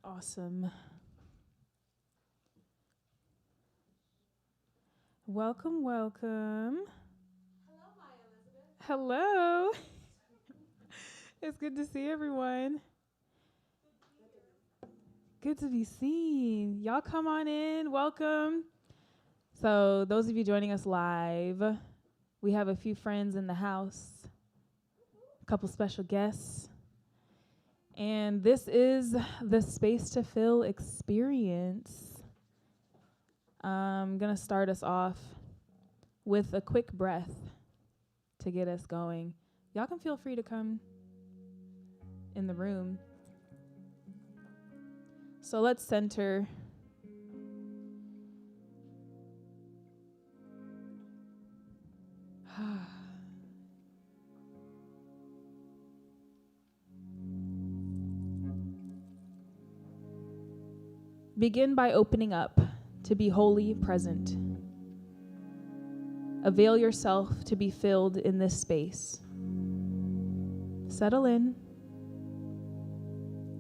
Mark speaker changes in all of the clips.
Speaker 1: Awesome. Welcome, welcome.
Speaker 2: Hello, my Elizabeth.
Speaker 1: Hello. It's good to see everyone. Good to be seen. Y'all come on in. Welcome. So those of you joining us live, we have a few friends in the house, a couple special guests. And this is the Space to Fill experience. I'm going to start us off with a quick breath to get us going. Y'all can feel free to come in the room. So let's center. Begin by opening up to be wholly present. Avail yourself to be filled in this space. Settle in.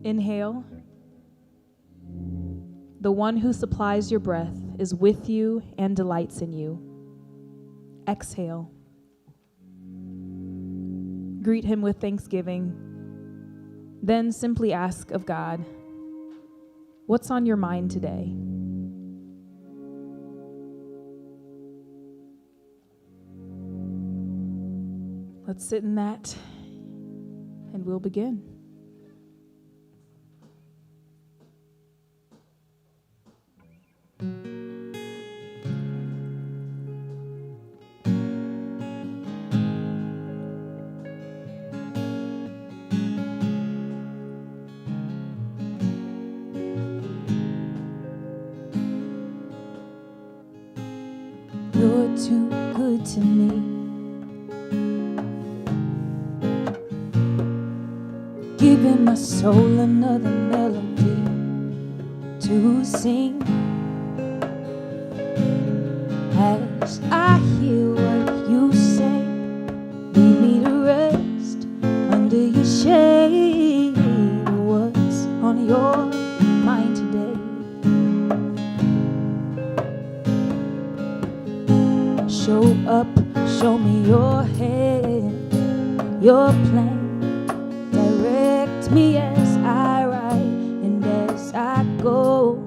Speaker 1: Inhale. The one who supplies your breath is with you and delights in you. Exhale. Greet him with thanksgiving. Then simply ask of God, what's on your mind today? Let's sit in that, and we'll begin.
Speaker 3: You're too good to me. Giving my soul another melody to sing. As I hear what you say, lead me to rest under your shade. What's on your mind today? Show up, show me your hand, your plan. Direct me as I ride and as I go,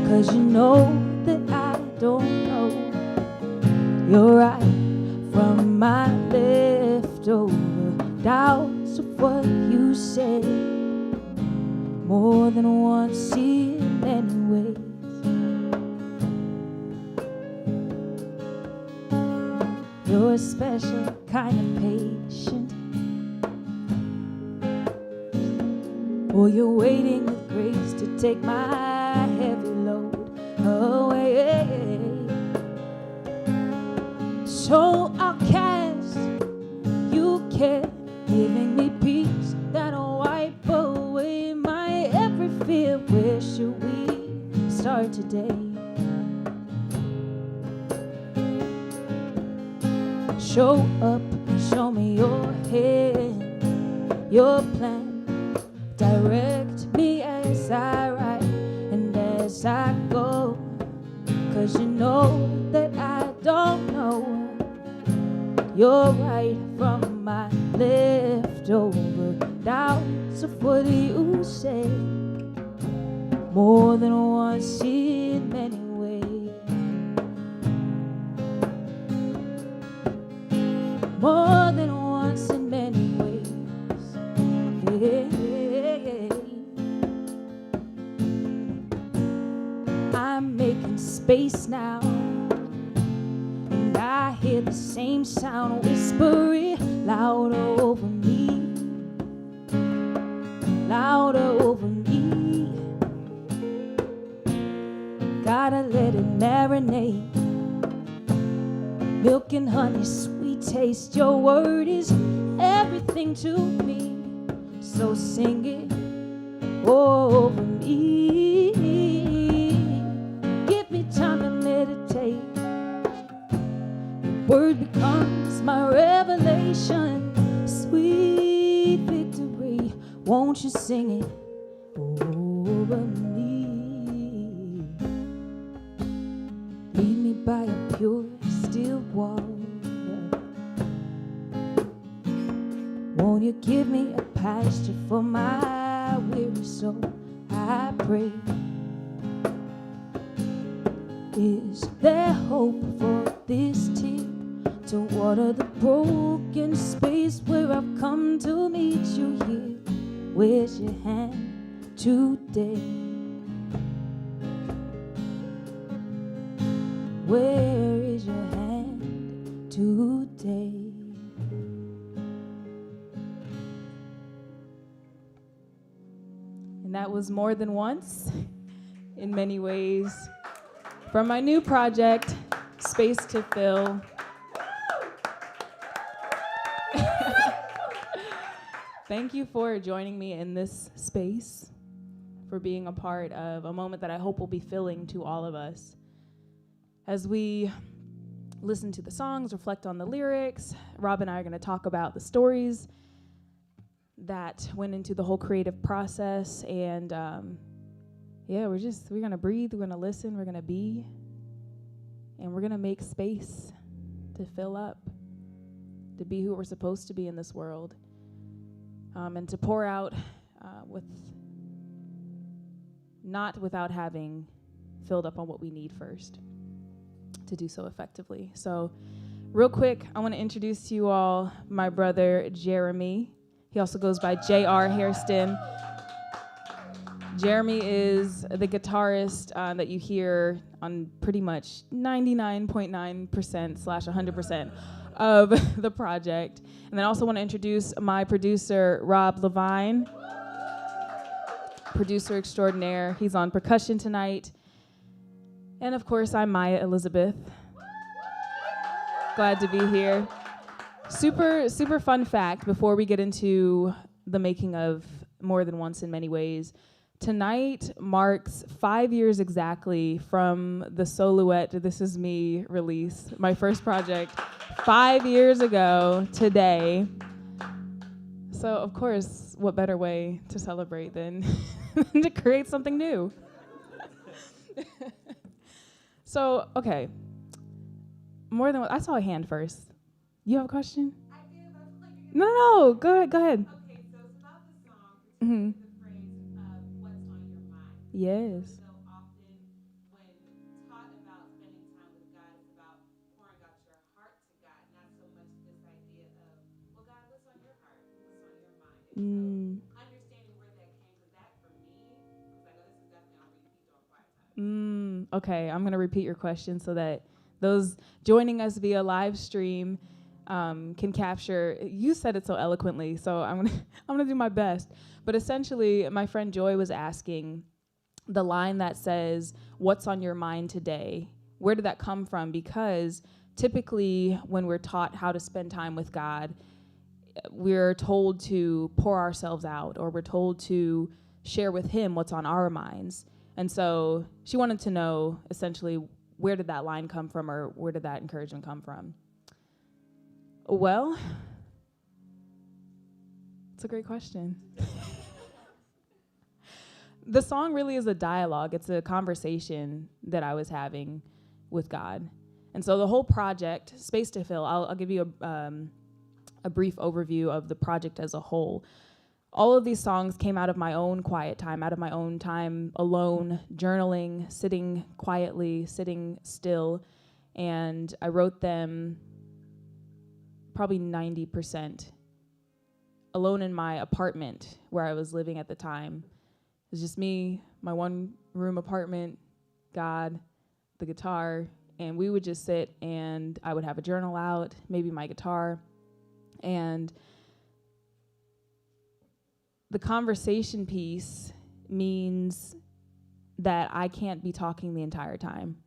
Speaker 3: 'cause you know that I don't know. You're right from my leftover doubts of what you said, more than once in many ways. You're a special kind of patient. Or you're waiting with grace to take my heavy load away. So I'll cast you care, giving me peace that'll wipe away my every fear. Where should we start today? Show up, show me your hand, your plan. Direct me as I ride and as I go, 'cause you know that I don't know. You're right from my leftover doubts of what you say, more than once in many ways. More than once in many ways. Yeah. I'm making space now, and I hear the same sound whispering louder over me, louder over me. Gotta let it marinate. Milk and honey, sweet taste. Your word is everything to me. So sing it over me. Give me time to meditate. Your word becomes my revelation. Sweet victory, won't you sing it over over me. Lead me by a pure, still water. Won't you give me a pasture for my weary soul? I pray. Is there hope for this tear to water the broken space where I've come to meet you here? Where's your hand today? Where is your hand today?
Speaker 1: And that was More Than Once, in many ways, from my new project, Space to Fill. Thank you for joining me in this space, for being a part of a moment that I hope will be filling to all of us. As we listen to the songs, reflect on the lyrics, Rob and I are going to talk about the stories that went into the whole creative process. And we're going to breathe, we're going to listen, we're going to be, and we're going to make space to fill up, to be who we're supposed to be in this world. And to pour out not without having filled up on what we need first to do so effectively. So real quick, I want to introduce to you all my brother, Jeremy. He also goes by J.R. Hairston. Jeremy is the guitarist that you hear on pretty much 99.9%/100% of the project. And then I also want to introduce my producer, Rob Levine, producer extraordinaire. He's on percussion tonight. And of course, I'm Maya Elizabeth. Glad to be here. Super fun fact before we get into the making of More Than Once in many ways. Tonight marks 5 years exactly from the Soloette This Is Me release, my first project, 5 years ago today. So, of course, what better way to celebrate than to create something new? So, okay. More than I saw a hand first. You have a question?
Speaker 2: I do, but I feel like you're gonna
Speaker 1: No. Go ahead.
Speaker 2: Okay, so it's about the song,
Speaker 1: Mm-hmm.
Speaker 2: the phrase of what's on your mind.
Speaker 1: Yes.
Speaker 2: So often when taught about spending time with God, it's about pouring out your heart to God, not so much this idea of, well, God, what's on your heart? What's on your mind? And so understanding where that came, because that for me, because I know this is definitely on repeat during quiet time.
Speaker 1: Okay, I'm going to repeat your question so that those joining us via live stream can capture. You said it so eloquently, so I'm gonna do my best. But essentially, my friend Joy was asking the line that says, "What's on your mind today?" Where did that come from? Because typically, when we're taught how to spend time with God, we're told to pour ourselves out, or we're told to share with Him what's on our minds. And so she wanted to know, essentially, where did that line come from, or where did that encouragement come from? Well, it's a great question. The song really is a dialogue. It's a conversation that I was having with God. And so the whole project, Space to Fill, I'll give you a brief overview of the project as a whole. All of these songs came out of my own quiet time, out of my own time alone, journaling, sitting quietly, sitting still. And I wrote them probably 90% alone in my apartment where I was living at the time. It was just me, my one-room apartment, God, the guitar, and we would just sit and I would have a journal out, maybe my guitar, and the conversation piece means that I can't be talking the entire time.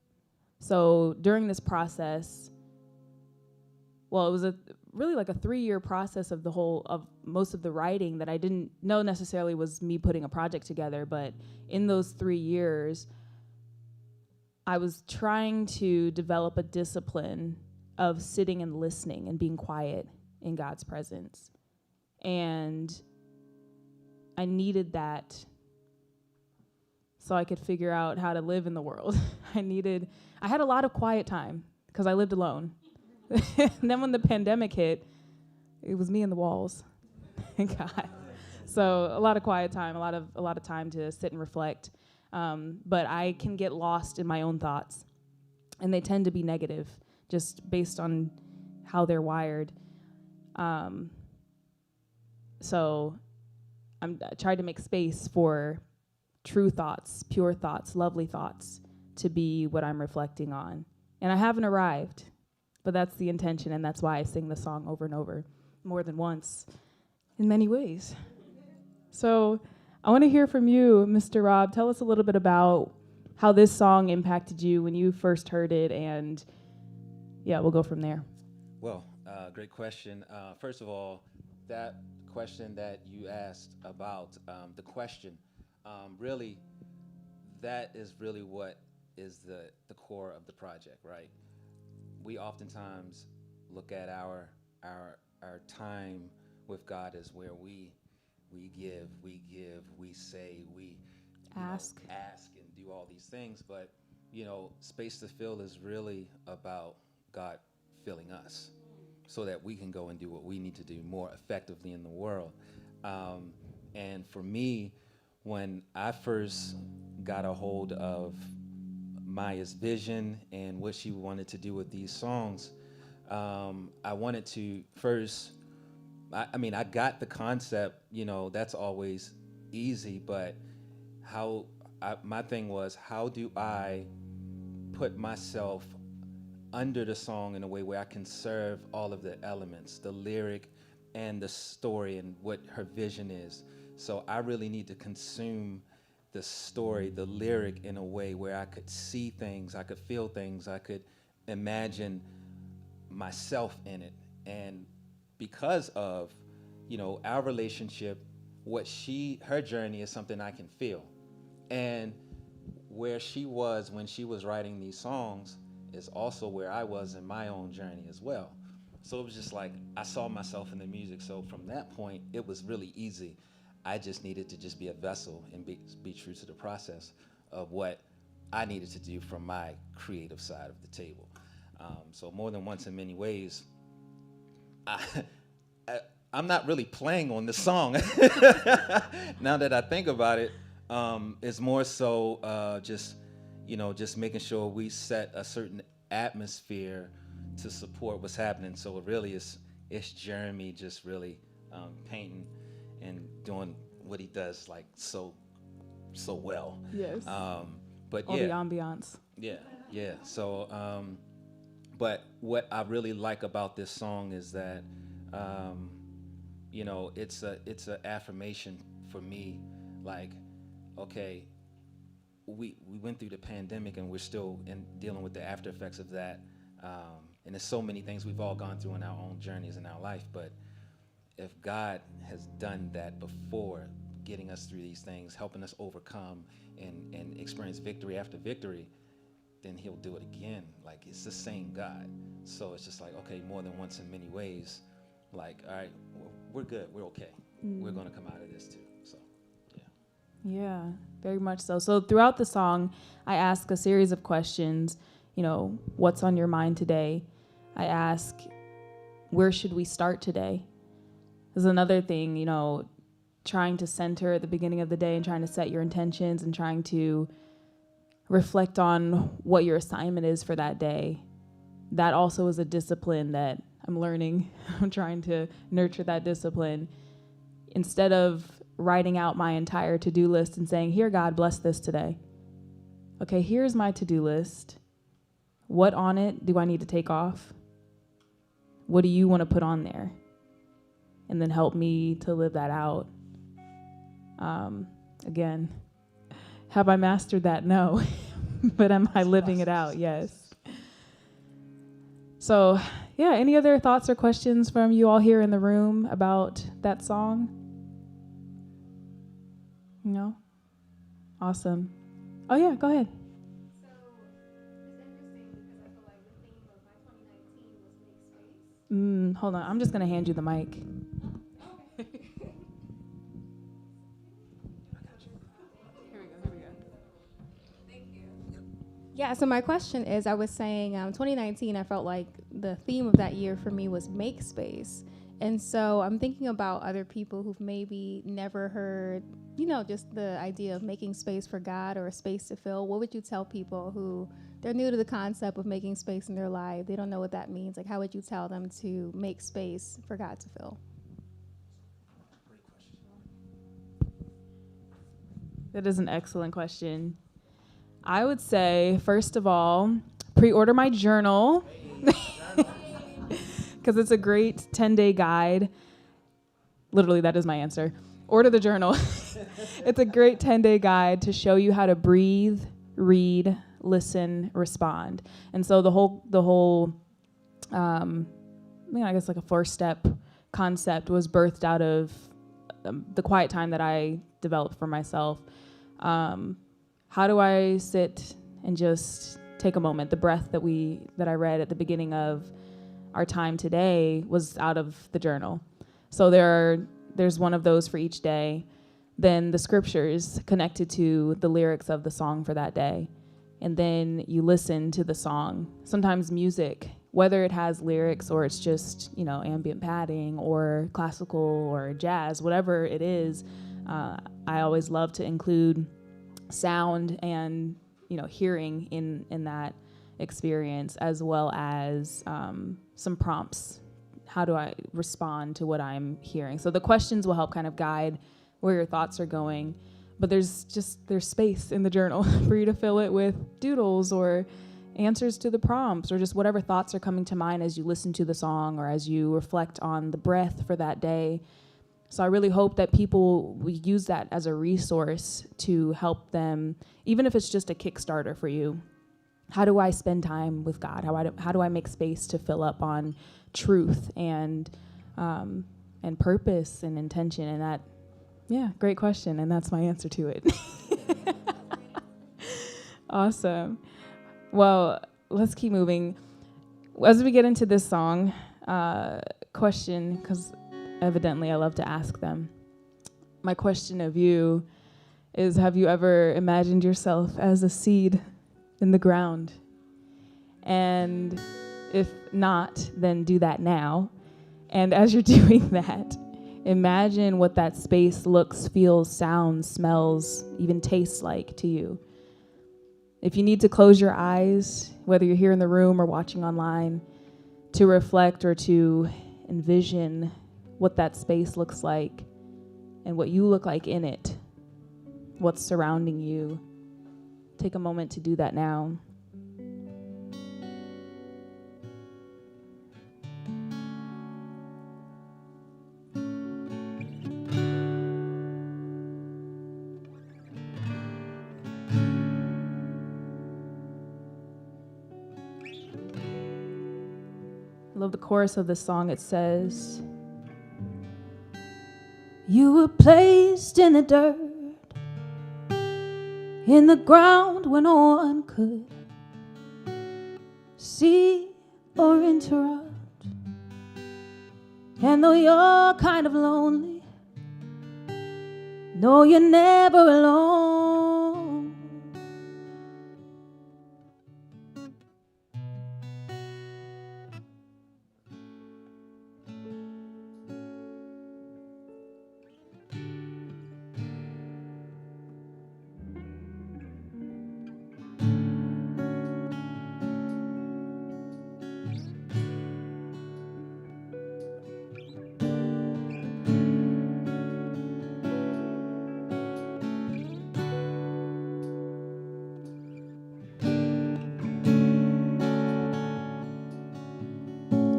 Speaker 1: So during this process, well, it was really like a 3-year process of most of the writing that I didn't know necessarily was me putting a project together, but in those 3 years, I was trying to develop a discipline of sitting and listening and being quiet in God's presence. And I needed that so I could figure out how to live in the world. I had a lot of quiet time because I lived alone. And then when the pandemic hit, it was me and the walls. God. So a lot of quiet time, a lot of time to sit and reflect. But I can get lost in my own thoughts, and they tend to be negative, just based on how they're wired. So I tried to make space for true thoughts, pure thoughts, lovely thoughts to be what I'm reflecting on. And I haven't arrived, but that's the intention, and that's why I sing the song over and over, more than once, in many ways. So I want to hear from you, Mr. Rob. Tell us a little bit about how this song impacted you when you first heard it, and yeah, we'll go from there.
Speaker 4: Well, great question. First of all, that question that you asked about the question, really, that is really what is the core of the project, right? We oftentimes look at our time with God as where we give, we say, we ask and do all these things, but space to fill is really about God filling us, so that we can go and do what we need to do more effectively in the world. And for me, when I first got a hold of Maya's vision and what she wanted to do with these songs, I wanted to first, I got the concept, that's always easy, but my thing was, how do I put myself under the song in a way where I can serve all of the elements, the lyric and the story and what her vision is. So I really need to consume the story, the lyric, in a way where I could see things, I could feel things, I could imagine myself in it. And because of, our relationship, her journey is something I can feel. And where she was when she was writing these songs is also where I was in my own journey as well. So it was just like, I saw myself in the music. So from that point, it was really easy. I just needed to just be a vessel and be true to the process of what I needed to do from my creative side of the table. So more than once, in many ways, I'm not really playing on this song. Now that I think about it, it's more so just making sure we set a certain atmosphere to support what's happening. So it really it's Jeremy just really painting and doing what he does like so well.
Speaker 1: Yes.
Speaker 4: But
Speaker 1: all the ambiance.
Speaker 4: Yeah. So, but what I really like about this song is that, it's an affirmation for me. Like, okay, we went through the pandemic and we're still dealing with the after effects of that. And there's so many things we've all gone through in our own journeys in our life. But if God has done that before, getting us through these things, helping us overcome and experience victory after victory, then he'll do it again. Like, it's the same God. So it's just like, okay, more than once in many ways, like, all right, we're good. We're okay. We're going to come out of this too. So, yeah.
Speaker 1: Yeah, very much so. So throughout the song, I ask a series of questions. What's on your mind today? I ask, where should we start today? There's another thing, trying to center at the beginning of the day and trying to set your intentions and trying to reflect on what your assignment is for that day. That also is a discipline that I'm learning. I'm trying to nurture that discipline. Instead of writing out my entire to-do list and saying, here, God, bless this today. Okay, here's my to-do list. What on it do I need to take off? What do you want to put on there? And then help me to live that out. Again, have I mastered that? No. But am I living it out? Yes. So, yeah, any other thoughts or questions from you all here in the room about that song? No? Awesome. Oh, yeah, go ahead.
Speaker 5: So it's interesting because I feel like the theme of my 2019 was make space.
Speaker 1: Hold on. I'm just going to hand you the mic.
Speaker 5: Here we go. Yeah, so my question is, I was saying 2019, I felt like the theme of that year for me was make space. And so I'm thinking about other people who've maybe never heard, just the idea of making space for God or a space to fill. What would you tell people who they're new to the concept of making space in their life? They don't know what that means. Like, how would you tell them to make space for God to fill?
Speaker 1: That is an excellent question. I would say, first of all, pre-order my journal because it's a great 10-day guide. Literally, that is my answer. Order the journal. It's a great 10-day guide to show you how to breathe, read, listen, respond. And so the whole I guess like a 4-step concept was birthed out of the quiet time that I developed for myself. How do I sit and just take a moment? The breath that I read at the beginning of our time today was out of the journal. So there's one of those for each day. Then the scriptures connected to the lyrics of the song for that day. And then you listen to the song. Sometimes music, whether it has lyrics or it's just, ambient padding or classical or jazz, whatever it is, I always love to include sound and, hearing in that experience, as well as some prompts. How do I respond to what I'm hearing? So the questions will help kind of guide where your thoughts are going. But there's space in the journal for you to fill it with doodles or answers to the prompts or just whatever thoughts are coming to mind as you listen to the song or as you reflect on the breath for that day. So I really hope that people will use that as a resource to help them, even if it's just a Kickstarter for you. How do I spend time with God? How do I make space to fill up on truth and purpose and intention? And that, great question, and that's my answer to it. Awesome. Well, let's keep moving. As we get into this song, question, because evidently I love to ask them. My question of you is, have you ever imagined yourself as a seed in the ground? And if not, then do that now. And as you're doing that, imagine what that space looks, feels, sounds, smells, even tastes like to you. If you need to close your eyes, whether you're here in the room or watching online, to reflect or to envision what that space looks like and what you look like in it, what's surrounding you, take a moment to do that now. I love the chorus of this song. It says, "You were placed in the dirt, in the ground where no one could see or interrupt. And though you're kind of lonely, no, you're never alone.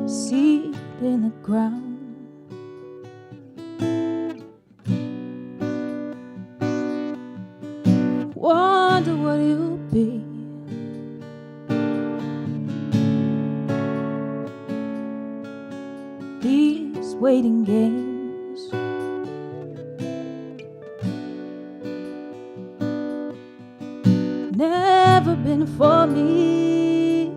Speaker 1: Seed in the ground, wonder what you'll be. These waiting games, never been for me.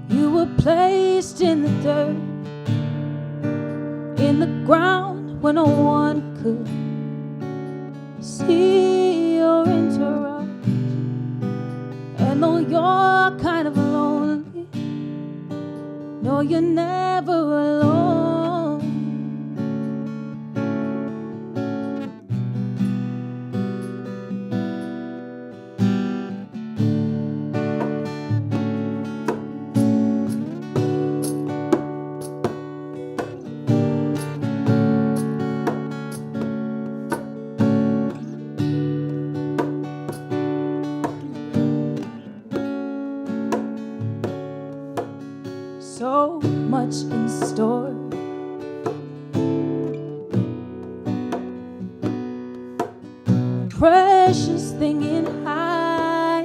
Speaker 1: You were placed in the dirt, in the ground where no one could see or interrupt.
Speaker 3: No, you're never alone. So much in store. Precious thing in high,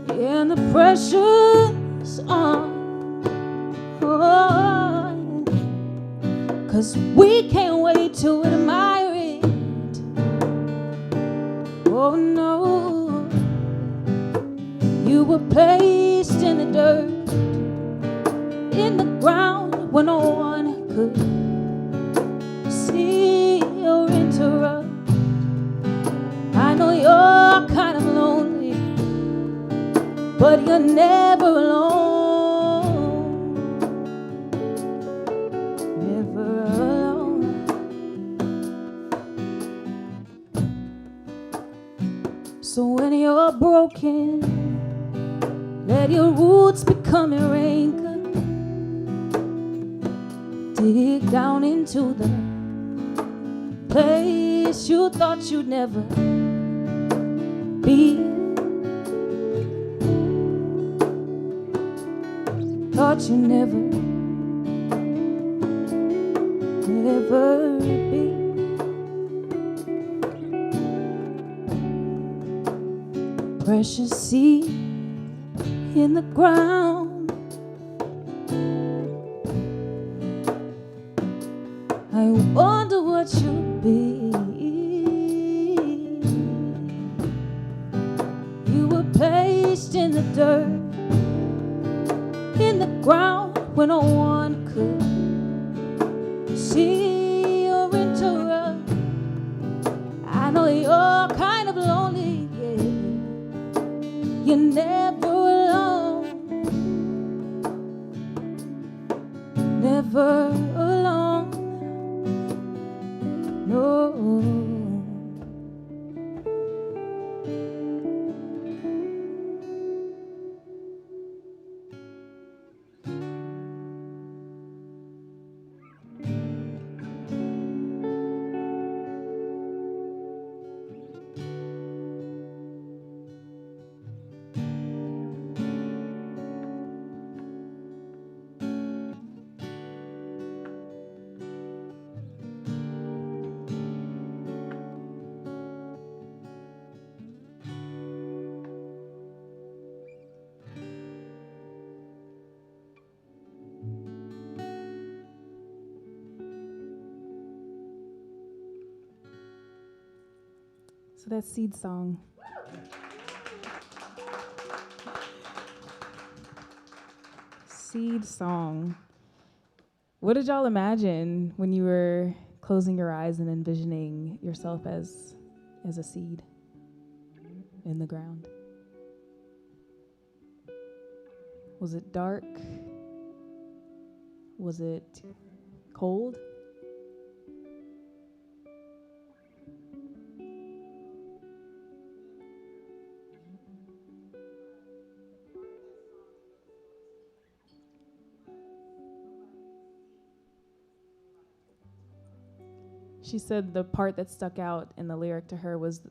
Speaker 3: and the precious on. 'Cause we can't wait to admire it. Oh no, you were placed in the dirt, in the ground where no one could see or interrupt. I know you're kind of lonely, but you're never alone. Never alone. So when you're broken, let your roots become your anchor. Dig down into the place you thought you'd never be. Thought you'd never be. Precious seed in the ground. I wonder what you'll be. You were placed in the dirt, in the ground where no one could see or interrupt. I know you're kind of lonely, yeah. You're never alone. Never alone. No.
Speaker 1: So that's Seed Song. Seed Song. What did y'all imagine when you were closing your eyes and envisioning yourself as a seed in the ground? Was it dark? Was it cold? She said the part that stuck out in the lyric to her was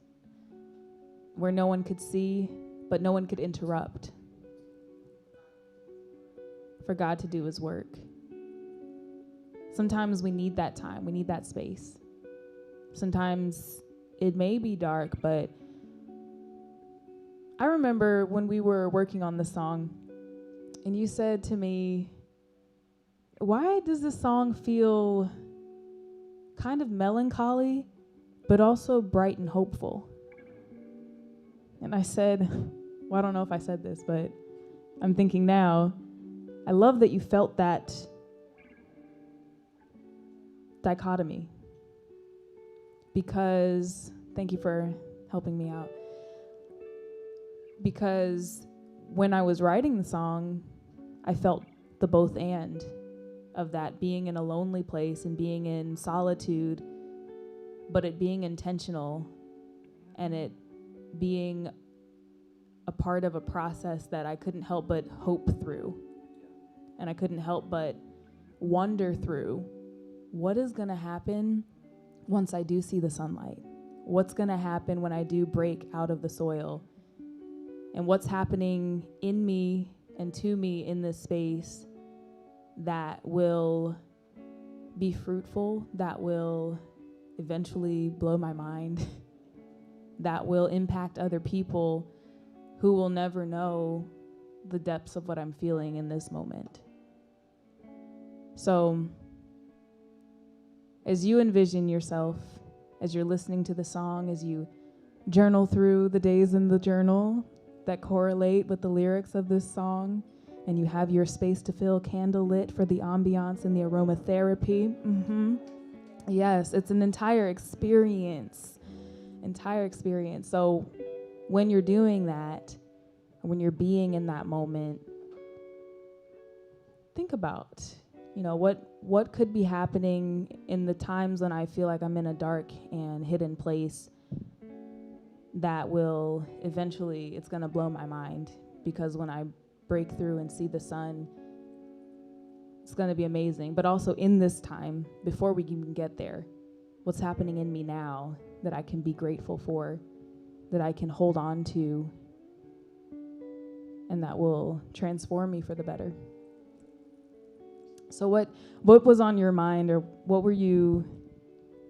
Speaker 1: where no one could see, but no one could interrupt. For God to do his work. Sometimes we need that time, we need that space. Sometimes it may be dark, but I remember when we were working on the song, and you said to me, why does this song feel kind of melancholy, but also bright and hopeful? And I said, well, I don't know if I said this, but I'm thinking now, I love that you felt that dichotomy, because, thank you for helping me out, because when I was writing the song, I felt the both and of that, being in a lonely place and being in solitude, but it being intentional and it being a part of a process that I couldn't help but hope through. And I couldn't help but wonder through what is going to happen once I do see the sunlight. What's going to happen when I do break out of the soil? And what's happening in me and to me in this space that will be fruitful, that will eventually blow my mind, that will impact other people who will never know the depths of what I'm feeling in this moment. So, as you envision yourself, as you're listening to the song, as you journal through the days in the journal that correlate with the lyrics of this song, and you have your space to fill candle lit for the ambiance and the aromatherapy. Yes, it's an entire experience. So when you're doing that, when you're being in that moment, think about, what could be happening in the times when I feel like I'm in a dark and hidden place that will eventually, it's going to blow my mind, because when I break through and see the sun, it's going to be amazing. But also in this time, before we even get there, what's happening in me now that I can be grateful for, that I can hold on to, and that will transform me for the better. So what was on your mind, or what were you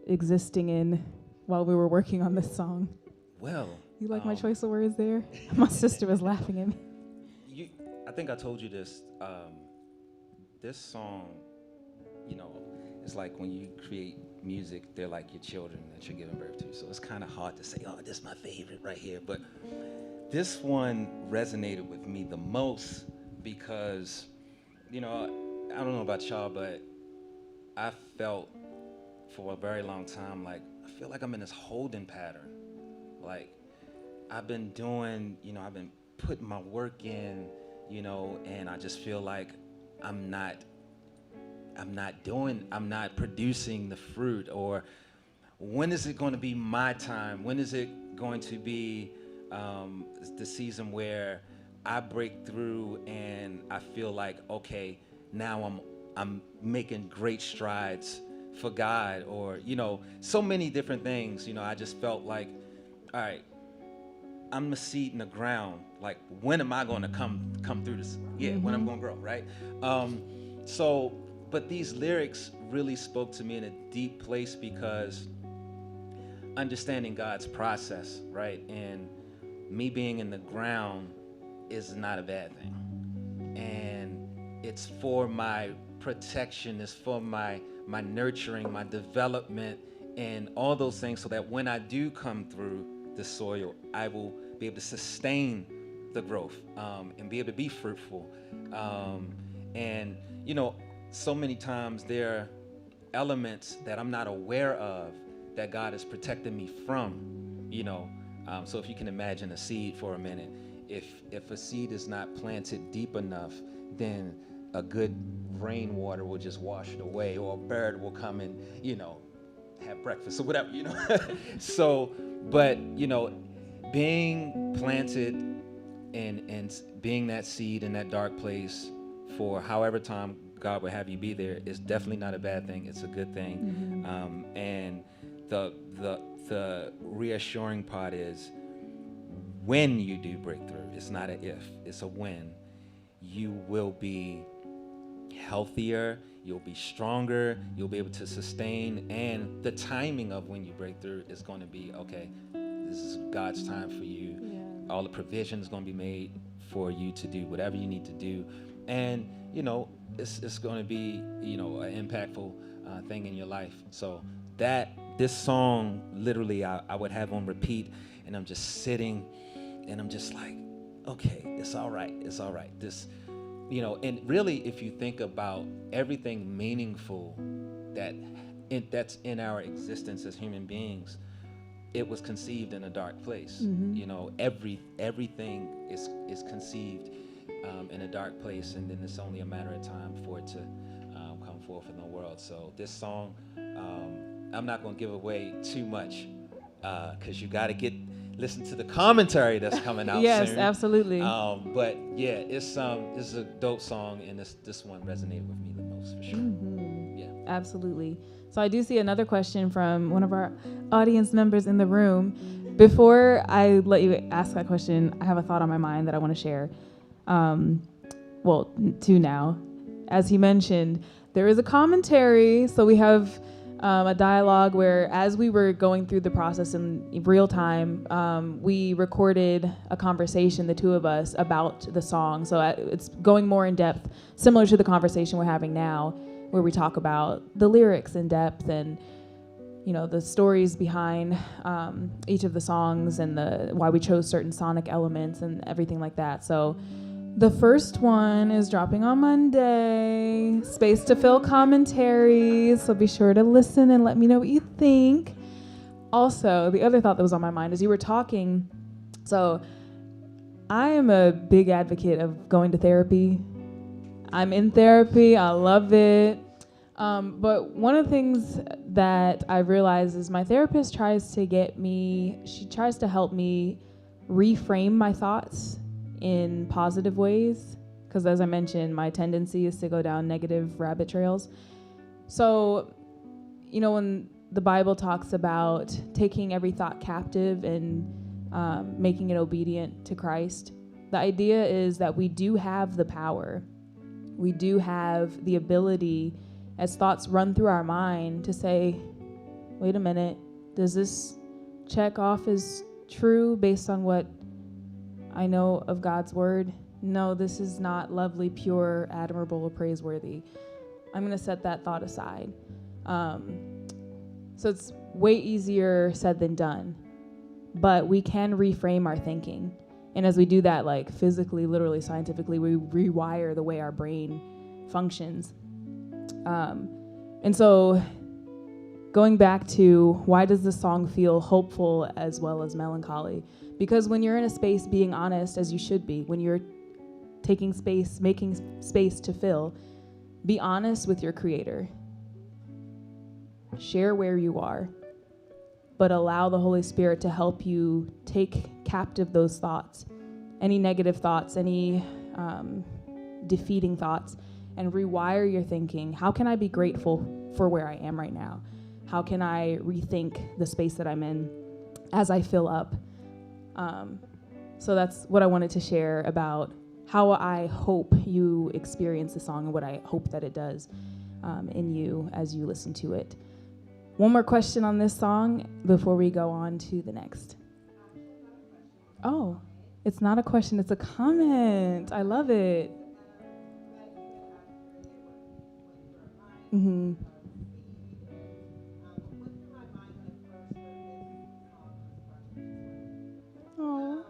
Speaker 1: existing in while we were working on this song?
Speaker 4: Well,
Speaker 1: You like my choice of words there? My sister was laughing at me.
Speaker 4: I think I told you this. This song, it's like when you create music, they're like your children that you're giving birth to. So it's kind of hard to say, oh, this is my favorite right here. But this one resonated with me the most because, I don't know about y'all, but I felt for a very long time like I feel like I'm in this holding pattern. Like I've been doing, I've been putting my work in, and I just feel like I'm not producing the fruit. Or when is it going to be my time? When is it going to be the season where I break through and I feel like, okay, now I'm making great strides for God, or so many different things. I just felt like, all right, I'm a seed in the ground. Like, when am I going to come through this? Yeah, when I'm going to grow, right? But these lyrics really spoke to me in a deep place because understanding God's process, right? And me being in the ground is not a bad thing. And it's for my protection, it's for my nurturing, my development, and all those things, so that when I do come through the soil, I will be able to sustain the growth and be able to be fruitful. And so many times there are elements that I'm not aware of that God is protecting me from. So if you can imagine a seed for a minute, if a seed is not planted deep enough, then a good rainwater will just wash it away, or a bird will come and have breakfast or whatever. So, but being planted and being that seed in that dark place for however time God would have you be there is definitely not a bad thing. It's a good thing. And the reassuring part is, when you do break through, it's not a if, it's a when, you will be healthier, you'll be stronger, you'll be able to sustain, and the timing of when you break through is going to be, okay, this is God's time for you. Yeah. All the provision is going to be made for you to do whatever you need to do. And, it's going to be, an impactful thing in your life. So this song, literally, I would have on repeat, and I'm just sitting, and I'm just like, okay, it's all right. This, and really, if you think about everything meaningful that's in our existence as human beings, it was conceived in a dark place.
Speaker 1: Mhm.
Speaker 4: You know, everything is conceived in a dark place, and then it's only a matter of time for it to come forth in the world. So this song, I'm not going to give away too much because you got to listen to the commentary that's coming out
Speaker 1: Yes,
Speaker 4: soon.
Speaker 1: absolutely.
Speaker 4: But yeah, this is a dope song, and this one resonated with me the most for sure.
Speaker 1: Mhm.
Speaker 4: Yeah.
Speaker 1: Absolutely. So I do see another question from one of our audience members in the room. Before I let you ask that question, I have a thought on my mind that I want to share. Two now. As he mentioned, there is a commentary. So we have a dialogue where, as we were going through the process in real time, we recorded a conversation, the two of us, about the song. So it's going more in depth, similar to the conversation we're having now, where we talk about the lyrics in depth and, you know, the stories behind each of the songs and why we chose certain sonic elements and everything like that. So the first one is dropping on Monday, Space to Fill commentary. So be sure to listen and let me know what you think. Also, the other thought that was on my mind as you were talking, so I am a big advocate of going to therapy. I'm in therapy. I love it. But one of the things that I realized is my therapist tries to help me reframe my thoughts in positive ways. Because as I mentioned, my tendency is to go down negative rabbit trails. So, you know, when the Bible talks about taking every thought captive and making it obedient to Christ, the idea is that we do have the power. We do have the ability, as thoughts run through our mind, to say, wait a minute, does this check off as true based on what I know of God's word? No, this is not lovely, pure, admirable, or praiseworthy. I'm going to set that thought aside. So it's way easier said than done, but we can reframe our thinking. And as we do that, like physically, literally, scientifically, we rewire the way our brain functions. And so going back to why does the song feel hopeful as well as melancholy? Because when you're in a space being honest, as you should be, when you're taking space, making space to fill, be honest with your creator. Share where you are, but allow the Holy Spirit to help you take captive those thoughts, any negative thoughts, any defeating thoughts, and rewire your thinking. How can I be grateful for where I am right now? How can I rethink the space that I'm in as I fill up? So that's what I wanted to share about how I hope you experience the song and what I hope that it does in you as you listen to it. One more question on this song before we go on to the next. Oh, it's not a question, it's a comment. I love it. Mm-hmm. Oh.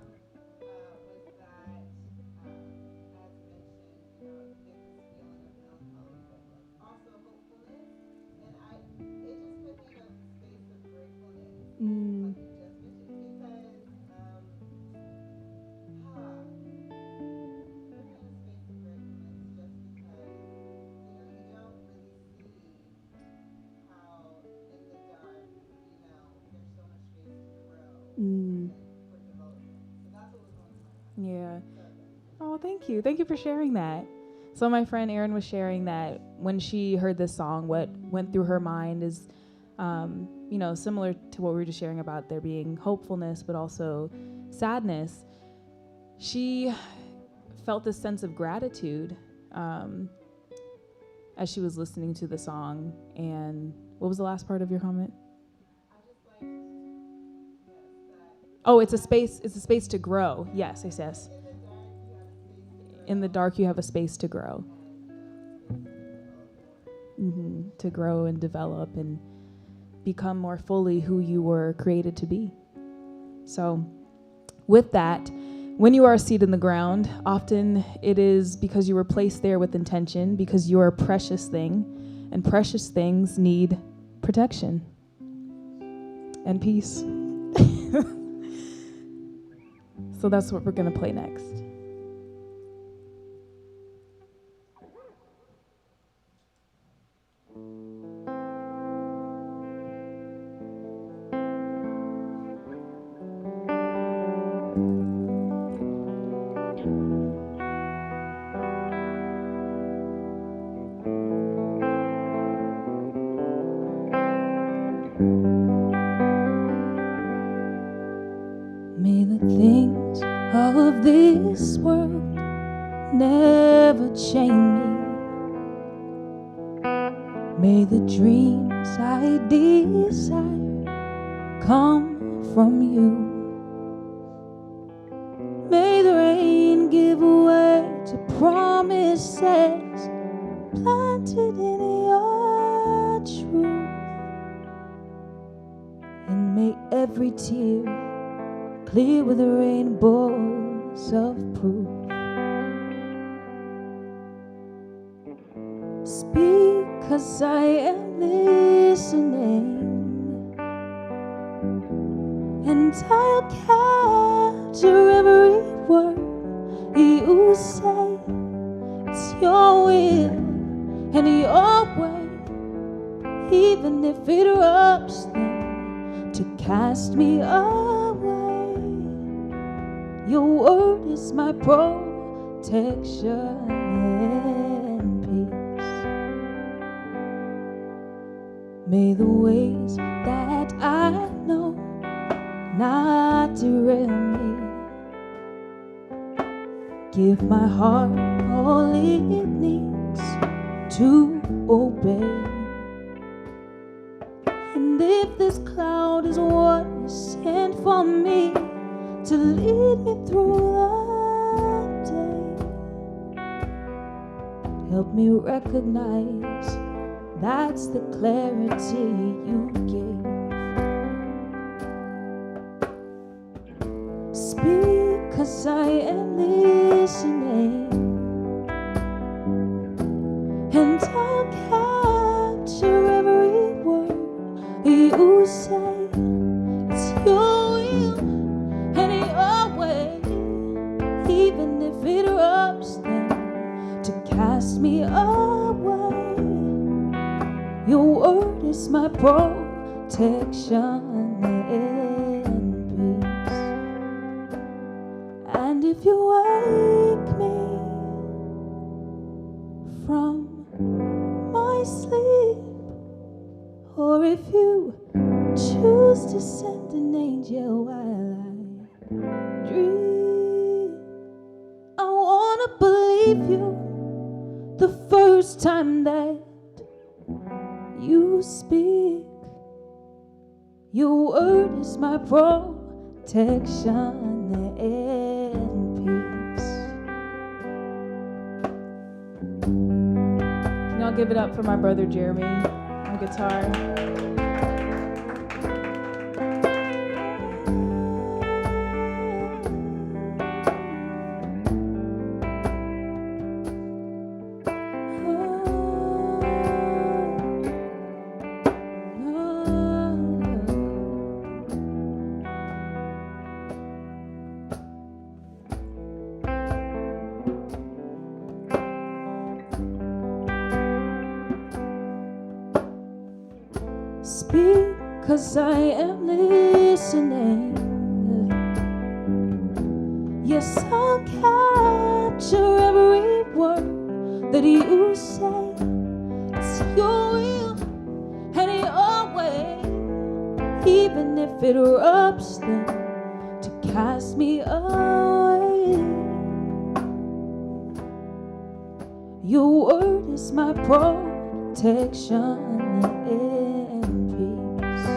Speaker 1: Mm. Yeah. Oh, thank you. Thank you for sharing that. So my friend Erin was sharing that when she heard this song, what went through her mind is, similar to what we were just sharing about there being hopefulness, but also sadness. She felt this sense of gratitude as she was listening to the song. And what was the last part of your comment? Oh, it's a space to grow. Yes. In the dark, you have a space to grow. Mm-hmm. To grow and develop and become more fully who you were created to be. So with that, when you are a seed in the ground, often it is because you were placed there with intention, because you are a precious thing, and precious things need protection and peace. So that's what we're going to play next.
Speaker 3: May the things of this world never chain me. May the dreams I desire come from you. May the rain give way to promises planted in your truth. And may every tear clear with rainbows of proof. Speak, 'cause I am listening, and I'll capture every word you say. It's your will and your way, even if it rubs them to cast me away. Your word is my protection and peace. May the ways that I know not derail me. Give my heart all it needs to obey. And if this cloud is what you sent for me to lead me through the day, help me recognize that's the clarity you gave. Speak, 'cause I am listening, and I'll capture every word you say. It's your will and your way, even if it rubs them to cast me away. Your word is my protection and peace. And if you wake me from my sleep, or if you choose to send an angel while I dream, I wanna believe you the first time that you speak. Your word is my protection and peace.
Speaker 1: Can y'all give it up for my brother Jeremy on guitar?
Speaker 3: Speak, 'cause I am listening. Yes, I'll capture every word that you say. It's your will and your way, even if it rubs them to cast me away. Your word is my protection and peace.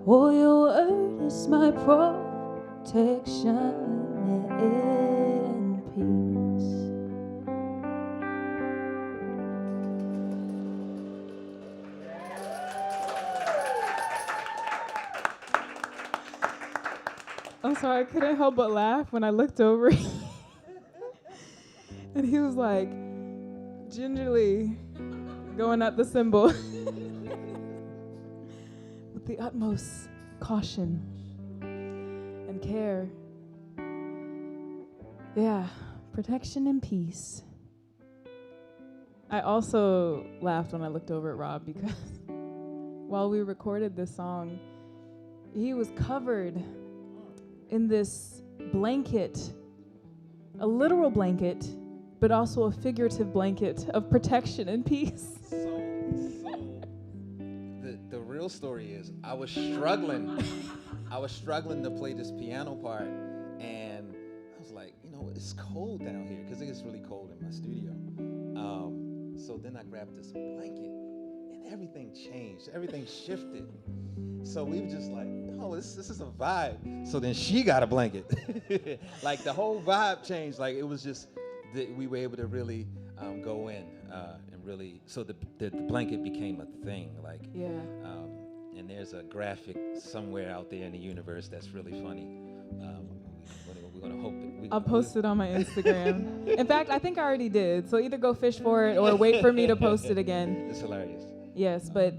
Speaker 3: Oh, your word is my protection and peace.
Speaker 1: I'm sorry, I couldn't help but laugh when I looked over. And he was like, gingerly going at the cymbal with the utmost caution and care. Yeah, protection and peace. I also laughed when I looked over at Rob because while we recorded this song, he was covered in this blanket, a literal blanket, but also a figurative blanket of protection and peace.
Speaker 4: So the real story is I was struggling to play this piano part, and I was like, it's cold down here because it gets really cold in my studio. So then I grabbed this blanket, and everything changed, everything shifted. So we were just like, no, this is a vibe. So then she got a blanket. Like the whole vibe changed. Like it was just we were able to really go in and really. So the blanket became a thing. Like
Speaker 1: Yeah.
Speaker 4: And there's a graphic somewhere out there in the universe that's really funny. We're gonna hope it.
Speaker 1: I'll post it on my Instagram. In fact, I think I already did. So either go fish for it or wait for me to post it again.
Speaker 4: It's hilarious.
Speaker 1: Yes, but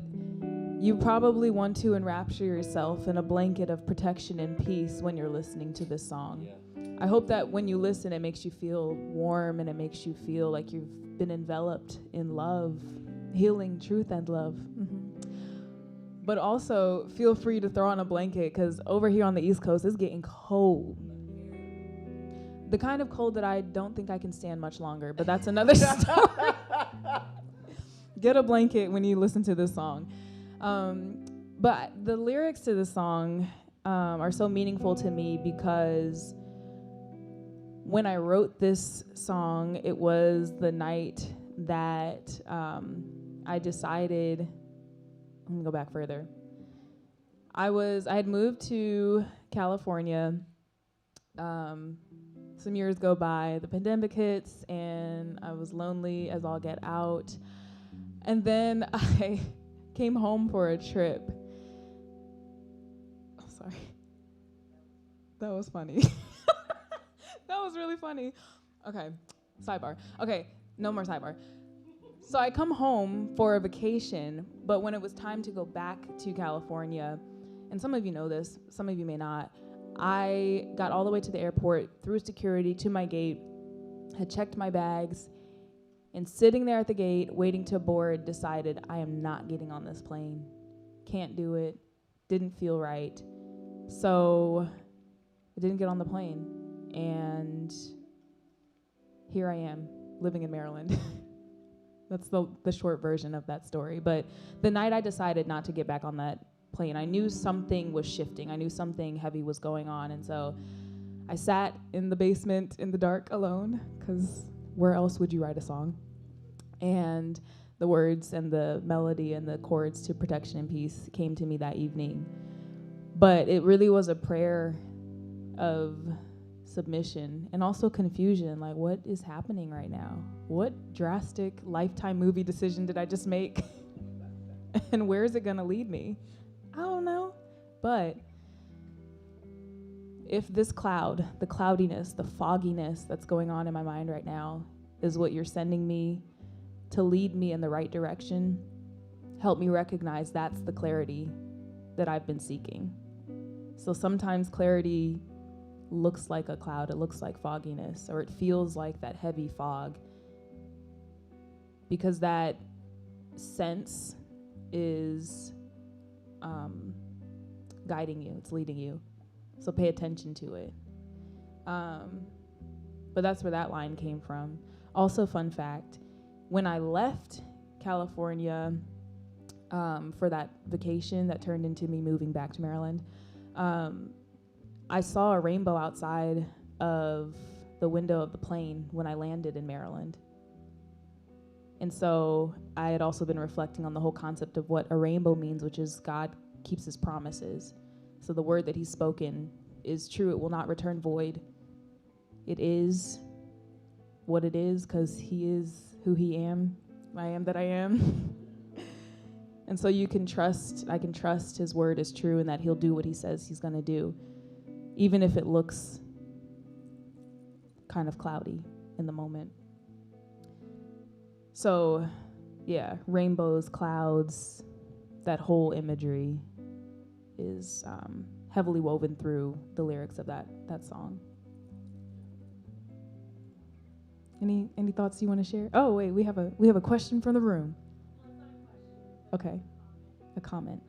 Speaker 1: you probably want to enrapture yourself in a blanket of protection and peace when you're listening to this song.
Speaker 4: Yeah.
Speaker 1: I hope that when you listen, it makes you feel warm and it makes you feel like you've been enveloped in love, healing, truth, and love. But also, feel free to throw on a blanket because over here on the East Coast, it's getting cold. The kind of cold that I don't think I can stand much longer, but that's another story. Get a blanket when you listen to this song. But the lyrics to this song are so meaningful to me because when I wrote this song, it was the night that I decided. I'm gonna go back further. I had moved to California. Some years go by, the pandemic hits, and I was lonely as all get out. And then I came home for a trip. Oh, sorry. That was funny. That was really funny. Okay, sidebar. Okay, no more sidebar. So I come home for a vacation, but when it was time to go back to California, and some of you know this, some of you may not, I got all the way to the airport, through security to my gate, had checked my bags, and sitting there at the gate, waiting to board, decided I am not getting on this plane. Can't do it. Didn't feel right. So I didn't get on the plane. And here I am, living in Maryland. That's the short version of that story. But the night I decided not to get back on that plane, I knew something was shifting. I knew something heavy was going on. And so I sat in the basement in the dark alone, because where else would you write a song? And the words and the melody and the chords to Protection and Peace came to me that evening. But it really was a prayer of submission and also confusion. Like, what is happening right now? What drastic Lifetime movie decision did I just make? And where is it going to lead me? I don't know. But if this cloud, the cloudiness, the fogginess that's going on in my mind right now is what you're sending me to lead me in the right direction, help me recognize that's the clarity that I've been seeking. So sometimes clarity looks like a cloud, it looks like fogginess, or it feels like that heavy fog, because that sense is guiding you, it's leading you. So pay attention to it. But that's where that line came from. Also, fun fact, when I left California for that vacation that turned into me moving back to Maryland, I saw a rainbow outside of the window of the plane when I landed in Maryland. And so I had also been reflecting on the whole concept of what a rainbow means, which is God keeps his promises. So the word that he's spoken is true. It will not return void. It is what it is because he is who I am that I am. And so you can trust, I can trust his word is true and that he'll do what he says he's going to do, even if it looks kind of cloudy in the moment. So, yeah, rainbows, clouds, that whole imagery is heavily woven through the lyrics of that song. Any thoughts you want to share? Oh wait, we have a question from the room. Okay, a comment.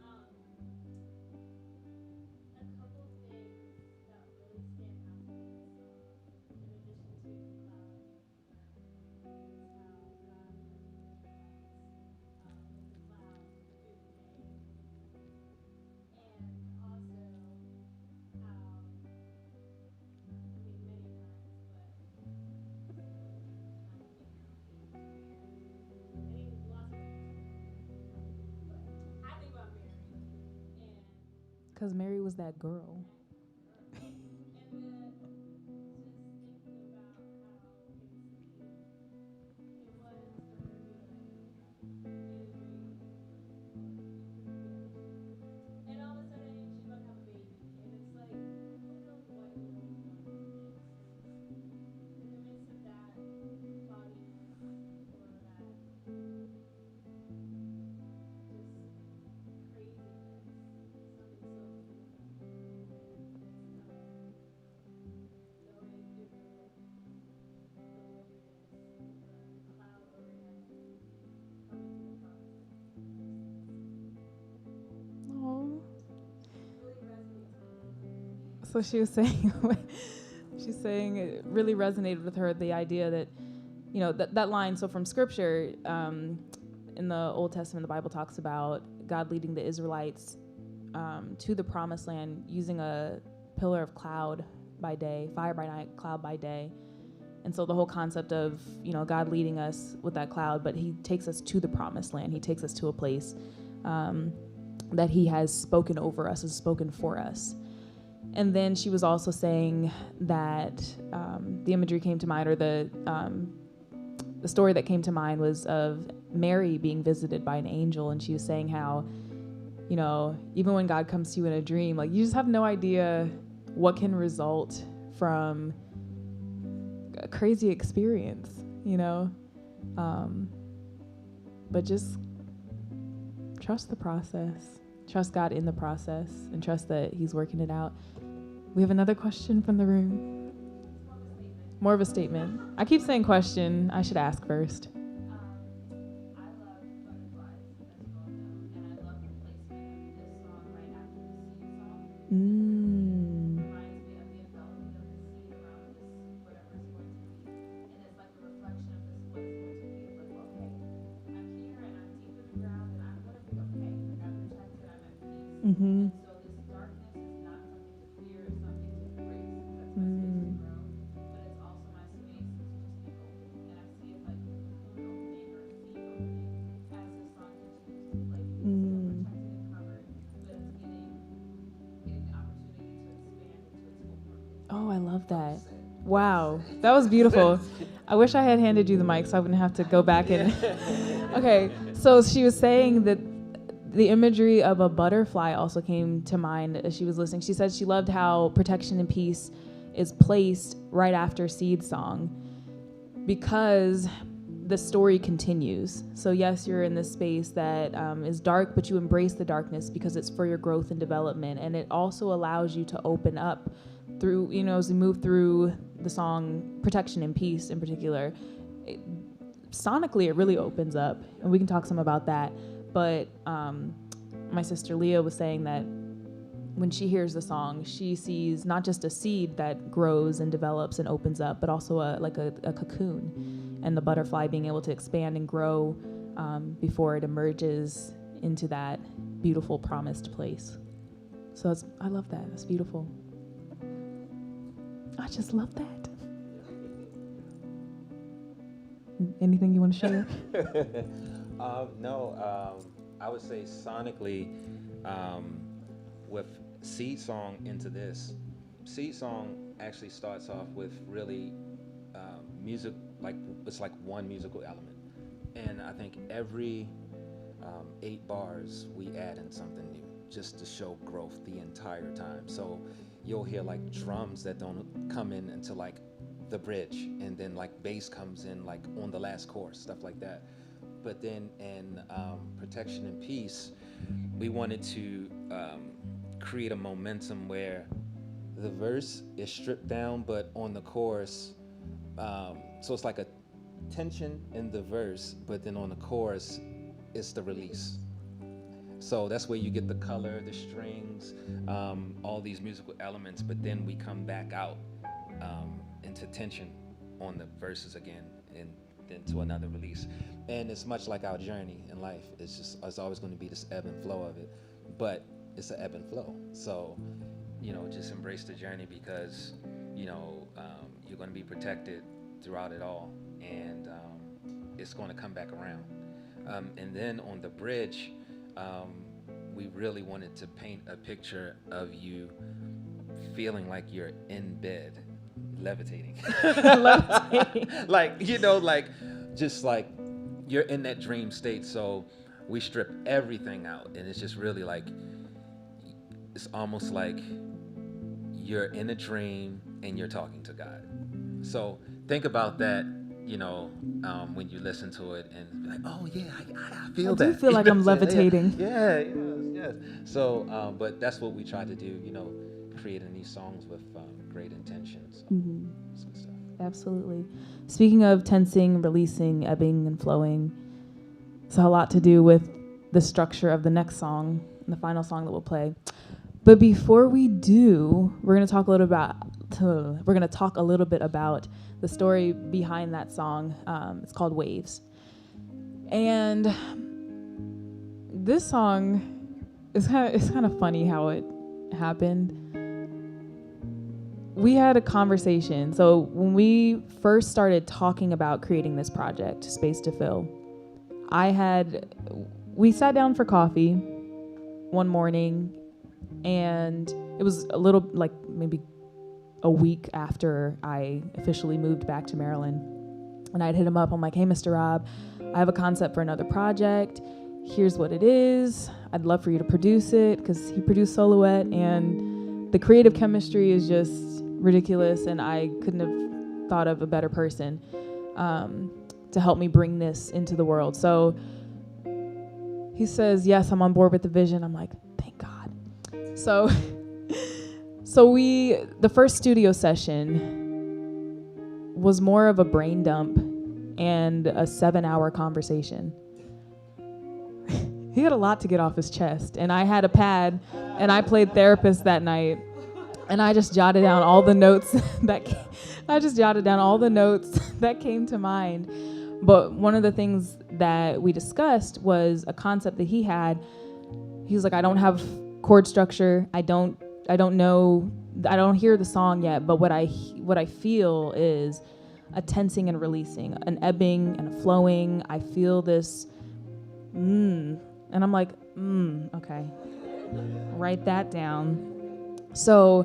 Speaker 1: Because Mary was that girl. Oh. So she was saying, she's saying it really resonated with her, the idea that, you know, that line. So from scripture, in the Old Testament, the Bible talks about God leading the Israelites to the promised land using a pillar of cloud by day, fire by night, cloud by day. And so the whole concept of, you know, God leading us with that cloud, but he takes us to the promised land. He takes us to a place that he has spoken over us, has spoken for us. And then she was also saying that the imagery came to mind, or the story that came to mind was of Mary being visited by an angel. And she was saying how, you know, even when God comes to you in a dream, like, you just have no idea what can result from a crazy experience, you know? But just trust the process, trust God in the process, and trust that he's working it out. We have another question from the room. More of a statement. I keep saying question. I should ask first.
Speaker 2: I love butterflies, as you all know, and I love the placement of this song right after the seed song. Reminds me of the enveloping of the seed around this, whatever it's going to be. And it's like a reflection of this, what it's going to be. It's like, okay, I'm here and I'm deep in the ground and I'm going to be okay. Like, I'm protected, I'm at peace.
Speaker 1: Mm-hmm.
Speaker 2: And so this darkness is not something to fear, it's something to embrace. That's my space to grow. But it's also my space to just be open. And I see it like a cocoon opening or a seed opening as this song continues to play. It's still protected and covered, but it's getting the opportunity to expand into its full purpose.
Speaker 1: Oh, I love that. Wow, that was beautiful. I wish I had handed you the mic so I wouldn't have to go back and. Okay, so she was saying that the imagery of a butterfly also came to mind as she was listening. She said she loved how protection and peace is placed right after seed song because the story continues. So yes, you're in this space that is dark, but you embrace the darkness because it's for your growth and development. And it also allows you to open up through, you know, as we move through the song Protection and Peace in particular, sonically it really opens up, and we can talk some about that. But my sister Leah was saying that when she hears the song, she sees not just a seed that grows and develops and opens up, but also a cocoon, and the butterfly being able to expand and grow before it emerges into that beautiful promised place. So I love that. It's beautiful. I just love that. Anything you want to share?
Speaker 4: No, I would say sonically, with Seed Song into this, Seed Song actually starts off with really music, like it's like one musical element. And I think every 8 bars we add in something new just to show growth the entire time. So you'll hear like drums that don't come in until like the bridge, and then like bass comes in like on the last chorus, stuff like that. But then in Protection and Peace, we wanted to create a momentum where the verse is stripped down, but on the chorus, so it's like a tension in the verse, but then on the chorus, it's the release. So that's where you get the color, the strings, all these musical elements, but then we come back out into tension on the verses again, and then to another release. And it's much like our journey in life. It's always going to be this ebb and flow of it, but it's an ebb and flow. So, just embrace the journey, because, you're going to be protected throughout it all, and it's going to come back around. And then on the bridge, we really wanted to paint a picture of you feeling like you're in bed, levitating. Like, just like you're in that dream state. So we strip everything out, and it's just really like, it's almost like you're in a dream and you're talking to God. So think about that, when you listen to it, and be like, oh yeah, I feel that.
Speaker 1: I do feel like I'm levitating.
Speaker 4: Yeah, yes. So, but that's what we try to do, creating these songs with great intentions.
Speaker 1: Mm-hmm.
Speaker 4: That's good stuff.
Speaker 1: Absolutely. Speaking of tensing, releasing, ebbing, and flowing, it's a lot to do with the structure of the next song, the final song that we'll play. But before we do, we're going to talk a little bit about the story behind that song. It's called Waves. And this song it's kind of funny how it happened. We had a conversation. So when we first started talking about creating this project, Space to Fill, we sat down for coffee one morning, and it was a little, like, maybe a week after I officially moved back to Maryland. And I'd hit him up. I'm like, hey, Mr. Rob, I have a concept for another project. Here's what it is. I'd love for you to produce it, because he produced Silhouette, and the creative chemistry is just ridiculous, and I couldn't have thought of a better person to help me bring this into the world. So he says, yes, I'm on board with the vision. I'm like, thank God. So the first studio session was more of a brain dump and a 7-hour conversation. He had a lot to get off his chest, and I had a pad, and I played therapist that night, and I just jotted down all the notes that came to mind. But one of the things that we discussed was a concept that he had. He was like, I don't have chord structure. I don't hear the song yet, but what I feel is a tensing and releasing, an ebbing and a flowing. I feel this, and I'm like, okay, write that down. So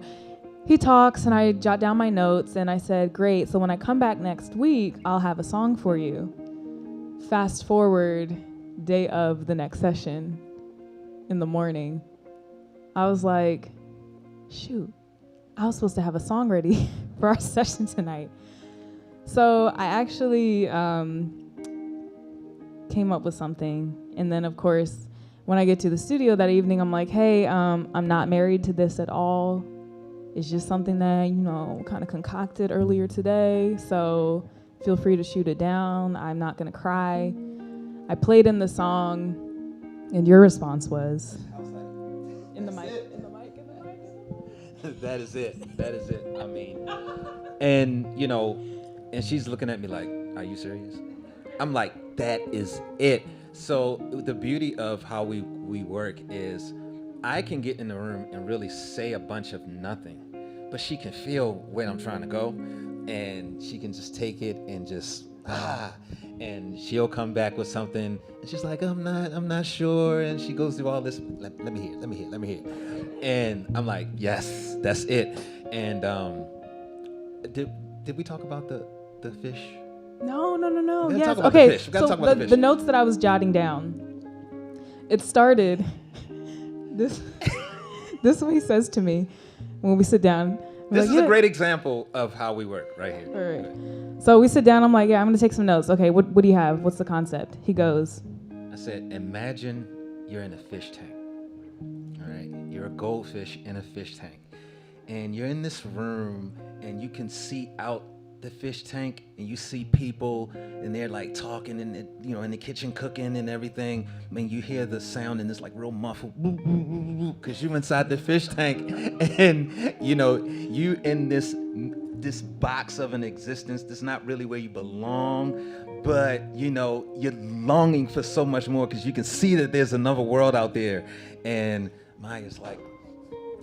Speaker 1: he talks, and I jot down my notes, and I said, great, so when I come back next week, I'll have a song for you. Fast forward, day of the next session in the morning, I was like, shoot, I was supposed to have a song ready for our session tonight. So I actually came up with something. And then, of course, when I get to the studio that evening, I'm like, hey, I'm not married to this at all. It's just something that, kind of concocted earlier today. So feel free to shoot it down. I'm not going to cry. I played in the song, and your response was? In the mic.
Speaker 4: That is it. I mean, and and she's looking at me like, are you serious? I'm like, that is it. So the beauty of how we work is I can get in the room and really say a bunch of nothing, but she can feel where I'm trying to go, and she can just take it and just, and she'll come back with something, and she's like, I'm not sure, and she goes through all this, let me hear. And I'm like, yes, that's it. And did we talk about the fish?
Speaker 1: No.
Speaker 4: Yes.
Speaker 1: Okay. So the notes that I was jotting down, it started. This is what he says to me when we sit down.
Speaker 4: This is a great example of how we work right here.
Speaker 1: All right. So we sit down. I'm like, yeah, I'm gonna take some notes. Okay, what do you have? What's the concept? He goes,
Speaker 4: I said, imagine you're in a fish tank. All right, you're you're a goldfish in a fish tank. And you're in this room and you can see out the fish tank and you see people and they're like talking in the, you know, in the kitchen cooking and everything. I mean, you hear the sound and it's like real muffled because you're inside the fish tank and, you know, you in this box of an existence that's not really where you belong, but, you know, you're longing for so much more because you can see that there's another world out there. And Maya's like,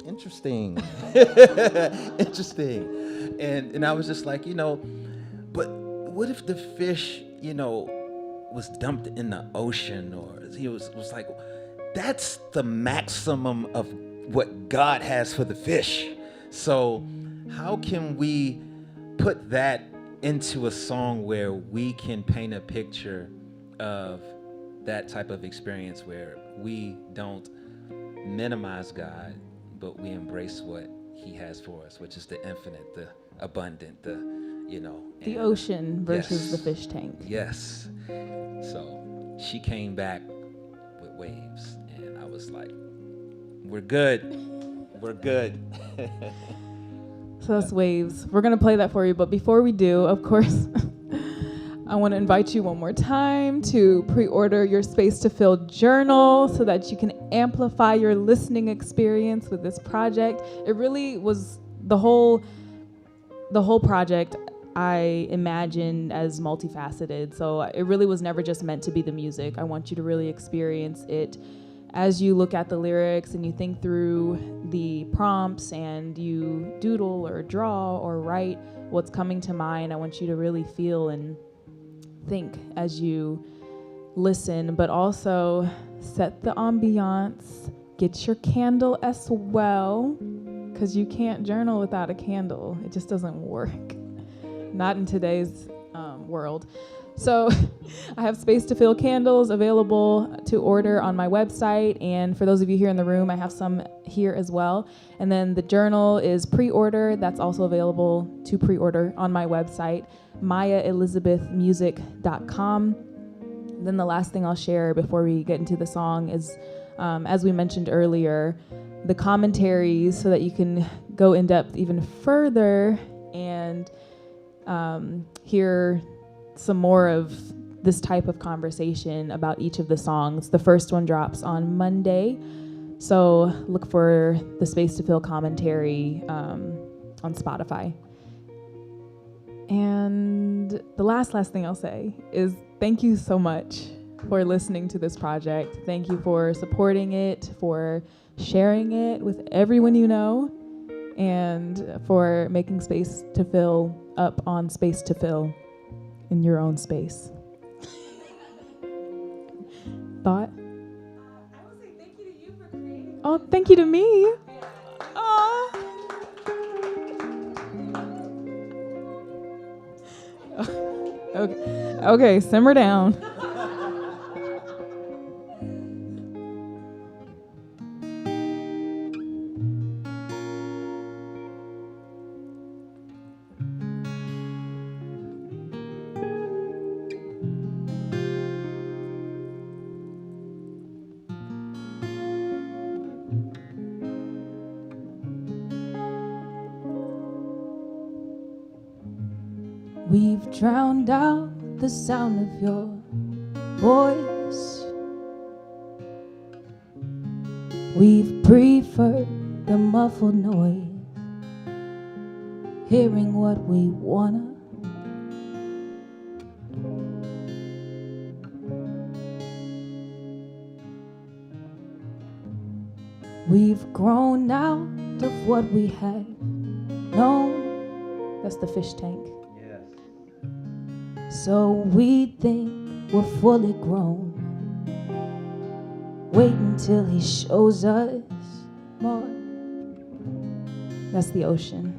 Speaker 4: interesting. Interesting. And I was just like, you know, but what if the fish, you know, was dumped in the ocean, or he was like, that's the maximum of what God has for the fish. So how can we put that into a song where we can paint a picture of that type of experience where we don't minimize God, but we embrace what he has for us, which is the infinite, the abundant, the, you know.
Speaker 1: The ocean versus
Speaker 4: yes,
Speaker 1: the fish tank.
Speaker 4: Yes. So she came back with waves, and I was like, we're good. We're good.
Speaker 1: So that's Waves. We're going to play that for you. But before we do, of course, I want to invite you one more time to pre-order your Space to Fill journal so that you can amplify your listening experience with this project. It really was the whole project I imagined as multifaceted. So it really was never just meant to be the music. I want you to really experience it as you look at the lyrics and you think through the prompts and you doodle or draw or write what's coming to mind. I want you to really feel and think as you listen, but also set the ambiance, get your candle as well, because you can't journal without a candle. It just doesn't work. Not in today's world. So I have Space to Fill candles available to order on my website. And for those of you here in the room, I have some here as well. And then the journal is pre-order. That's also available to pre-order on my website, mayaelizabethmusic.com. Then the last thing I'll share before we get into the song is, as we mentioned earlier, the commentaries so that you can go in depth even further and hear some more of this type of conversation about each of the songs. The first one drops on Monday, so look for the Space to Fill commentary on Spotify. And the last thing I'll say is thank you so much for listening to this project. Thank you for supporting it, for sharing it with everyone you know, and for making Space to Fill up on Space to Fill in your own space. Thought?
Speaker 2: I would say thank you to you for creating.
Speaker 1: Oh, thank you to me. Aw. Okay, simmer down.
Speaker 3: We've drowned out the sound of your voice. We've preferred the muffled noise, hearing what we wanna. We've grown out of what we had known.
Speaker 1: That's the fish tank.
Speaker 3: So we think we're fully grown. Wait until he shows us more.
Speaker 1: That's the ocean.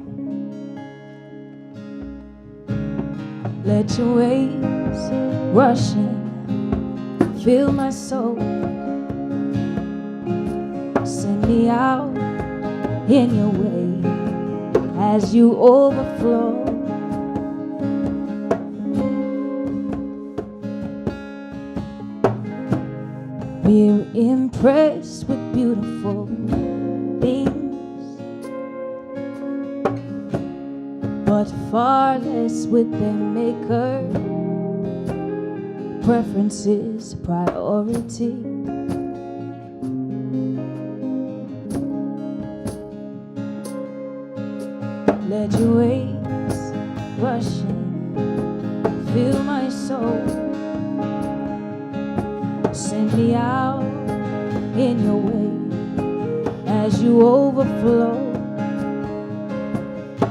Speaker 3: Let your waves rush in, fill my soul. Send me out in your way as you overflow. We're impressed with beautiful things, but far less with their maker. Preferences, priority. Let your waves rush in, fill my soul. Send me out in your way as you overflow.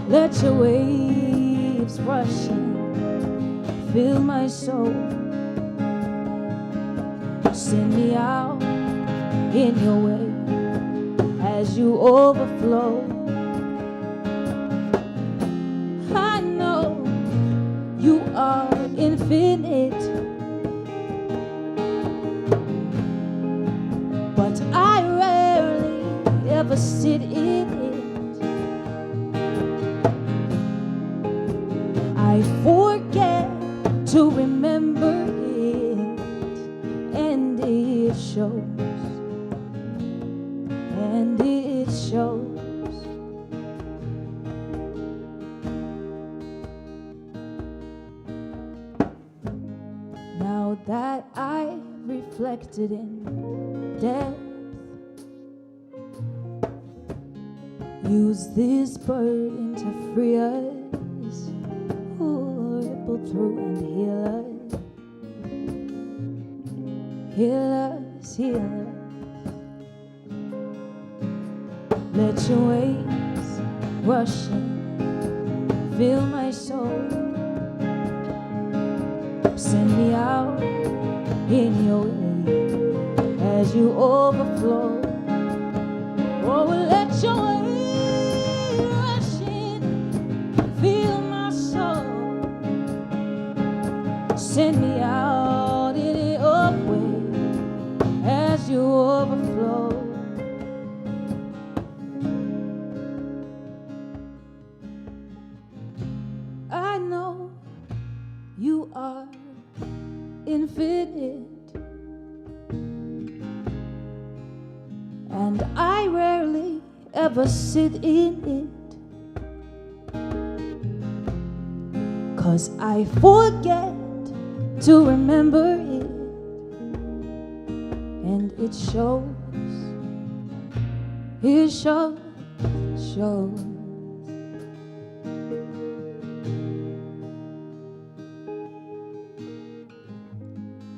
Speaker 3: Let your waves rush in, fill my soul. Send me out in your way as you overflow. I know you are infinite, but I rarely ever sit in it. I forget to remember it, and it shows, and it shows. Now that I've reflected in depth, use this burden to free us, ripple through and heal us, heal us, heal us. Let your waves rush in, fill my soul. Send me out in your way as you overflow. Oh, let your waves rush in, fill my soul. Send me out in your way as you overflow. I know you are infinite, and I rarely ever sit in it, 'cause I forget to remember it, and it shows, it shows, shows.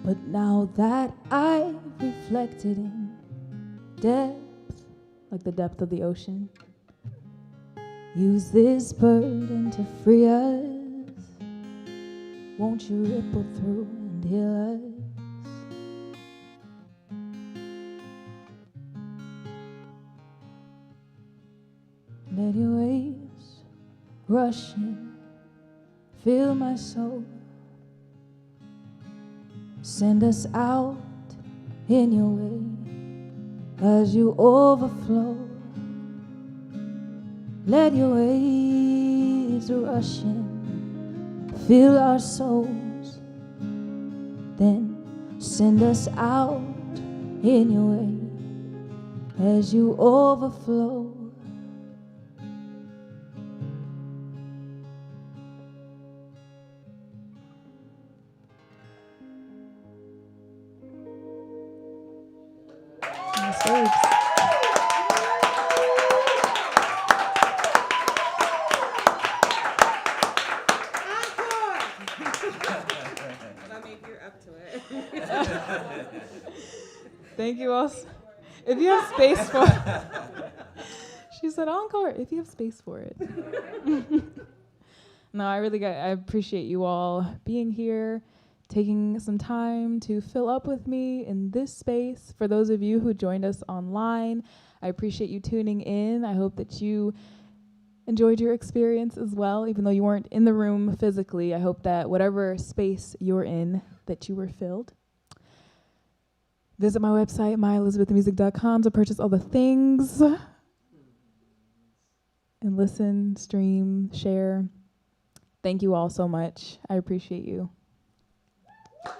Speaker 3: But now that I've reflected in depth, like the depth of the ocean, use this burden to free us. Won't you ripple through and heal us? Let your waves rush in, fill my soul. Send us out in your way as you overflow. Let your waves rush in, fill our souls. Then send us out in your way as you overflow.
Speaker 1: Thank you all. If you have space for it. She said encore, if you have space for it. No, I appreciate you all being here, taking some time to fill up with me in this space. For those of you who joined us online, I appreciate you tuning in. I hope that you enjoyed your experience as well, even though you weren't in the room physically. I hope that whatever space you're in, that you were filled. Visit my website, myelizabethmusic.com, to purchase all the things. And listen, stream, share. Thank you all so much. I appreciate you.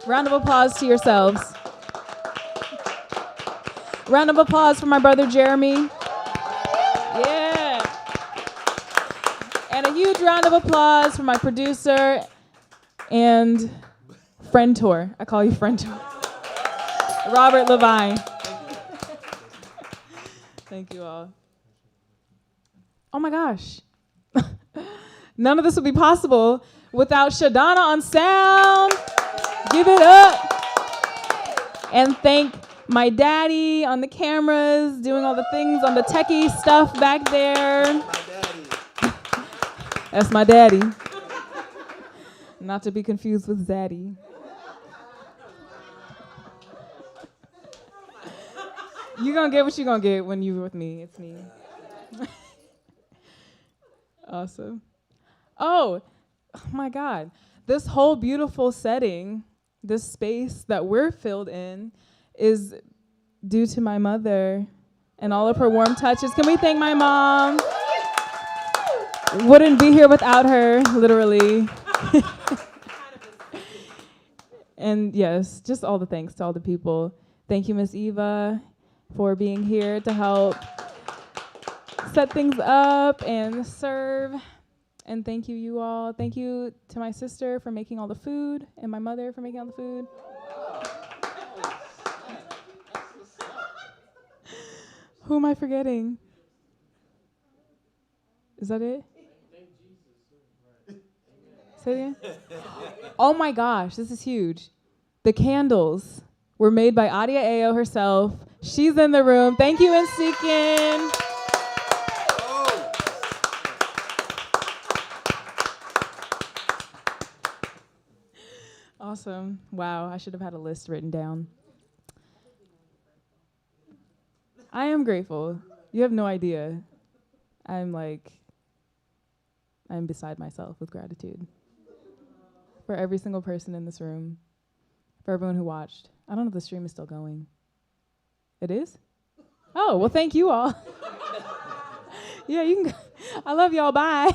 Speaker 1: Round of applause to yourselves. Round of applause for my brother Jeremy. Yeah. And a huge round of applause for my producer and friend-tor. I call you friend-tor. Robert Levine. Thank you all. Oh my gosh. None of this would be possible without Shadana on sound. Give it up. And thank my daddy on the cameras, doing all the things on the techie stuff back there. That's my daddy. Not to be confused with Zaddy. You're going to get what you're going to get when you're with me. It's me. Awesome. Oh my God. This whole beautiful setting, this space that we're filled in, is due to my mother and all of her warm touches. Can we thank my mom? Wouldn't be here without her, literally. And yes, just all the thanks to all the people. Thank you, Miss Eva, for being here to help set things up and serve. And thank you, you all. Thank you to my sister for making all the food and my mother for making all the food. Who am I forgetting? Is that it? Say it again? Oh my gosh, this is huge. The candles were made by Adia Ayo herself. She's in the room. Thank you, Inseekin. Awesome. Wow, I should have had a list written down. I am grateful. You have no idea. I'm beside myself with gratitude for every single person in this room, for everyone who watched. I don't know if the stream is still going. It is? Oh, well, thank you all. Yeah, you can go. I love y'all. Bye.